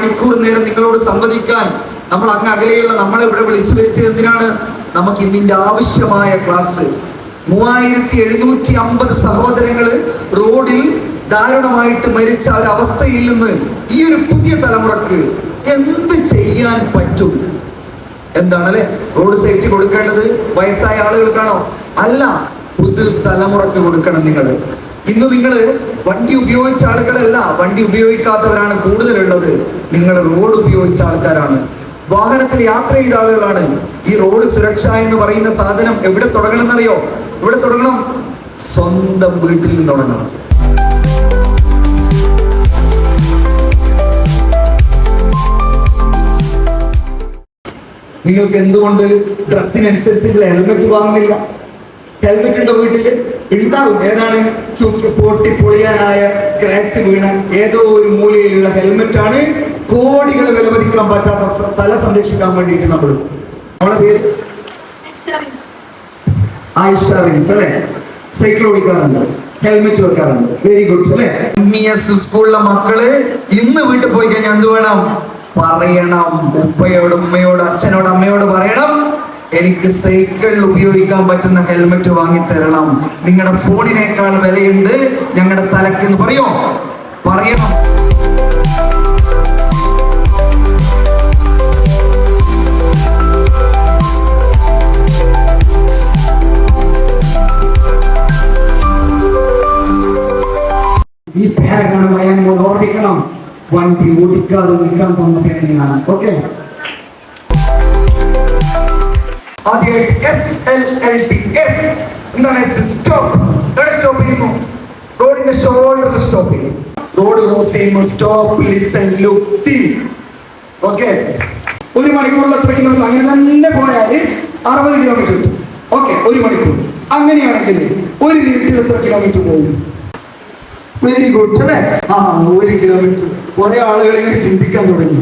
മണിക്കൂർ നേരം നിങ്ങളോട് സംവദിക്കാൻ നമ്മൾ അങ്ങ് അകലെയുള്ള നമ്മളെ ഇവിടെ വിളിച്ചു വരുത്തിയത് എന്തിനാണ്? നമുക്ക് ഇന്നിന്റെ ആവശ്യമായ ക്ലാസ്. 3750 സഹോദരങ്ങള് റോഡിൽ ദാരുണമായിട്ട് മരിച്ച ഒരു അവസ്ഥയിൽ നിന്ന് ഈ ഒരു പുതിയ തലമുറക്ക് എന്ത് ചെയ്യാൻ പറ്റും? എന്താണല്ലേ റോഡ് സേഫ്റ്റി കൊടുക്കേണ്ടത്? വയസ്സായ ആളുകൾക്കാണോ? അല്ല, പുതു തലമുറക്ക് കൊടുക്കണം. ഇന്ന് നിങ്ങള് വണ്ടി ഉപയോഗിച്ച ആളുകളല്ല, വണ്ടി ഉപയോഗിക്കാത്തവരാണ് കൂടുതലുള്ളത്. നിങ്ങൾ റോഡ് ഉപയോഗിച്ച ആൾക്കാരാണ്, വാഹനത്തിൽ യാത്ര ചെയ്ത ആളുകളാണ്. ഈ റോഡ് സുരക്ഷ എന്ന് പറയുന്ന സാധനം എവിടെ തുടങ്ങണം എന്നറിയോ? എവിടെ തുടങ്ങണം? സ്വന്തം വീട്ടിൽ നിന്ന് തുടങ്ങണം. നിങ്ങൾക്ക് എന്തുകൊണ്ട് ഡ്രസ്സിനനുസരിച്ചുള്ള ഹെൽമെറ്റ് വാങ്ങുന്നില്ല? ഹെൽമെറ്റ് ഉണ്ടോ വീട്ടില്? ഉണ്ടാവും. ഏതാണ്? പൊട്ടിപ്പൊളിയാനായ സ്ക്രാച്ച് വീണ ഏതോ ഒരു മൂലയിലുള്ള ഹെൽമെറ്റ് ആണ്. കോടികൾ വിലമതിക്കാൻ പറ്റാത്ത തല സംരക്ഷിക്കാൻ വേണ്ടിയിട്ട് നമ്മളെ പേര് ആയിഷ റിൻസ് അല്ലെ? സൈക്കിൾ ഓടിക്കാറുണ്ട്, ഹെൽമെറ്റ് വെക്കാറുണ്ട്. വെരി ഗുഡ് അല്ലെ? MES സ്കൂളിലെ മക്കള് ഇന്ന് വീട്ടിൽ പോയി കഴിഞ്ഞാൽ എന്ത് വേണം? പറയണം. ഉപ്പയോട്, ഉമ്മയോട്, അച്ഛനോട്, അമ്മയോട് പറയണം, എനിക്ക് സൈക്കിളിൽ ഉപയോഗിക്കാൻ പറ്റുന്ന ഹെൽമെറ്റ് വാങ്ങി തരണം. നിങ്ങളുടെ ഫോണിനേക്കാൾ വിലയുണ്ട് ഞങ്ങളുടെ തലക്ക് എന്ന് പറയണം. ഈ പേരാണ് വയാൻ ഓർമ്മിക്കണം. വണ്ടി ഓടിക്കാതെ നിൽക്കാൻ പോകുന്ന പേരാണ്. ഓക്കെ, റോഡിന്റെ ഷോൾഡർ സ്റ്റോപ്പ് ചെയ്യും. റോഡ് ക്രോസ് ചെയ്യുമ്പോൾ stop, listen, look, think. Okay, 1 മണിക്കൂറിൽ എത്ര കിലോമീറ്റർ? അങ്ങനെ തന്നെ പോയാൽ 60 കിലോമീറ്റർ കിട്ടും. ഓക്കെ, 1 മണിക്കൂർ. അങ്ങനെയാണെങ്കിൽ 1 മിനിറ്റിൽ എത്ര കിലോമീറ്റർ പോകും? വെരി ഗുഡ് അല്ലേ? 1 കിലോമീറ്റർ. കുറെ ആളുകൾ ഇങ്ങനെ ചിന്തിക്കാൻ തുടങ്ങി.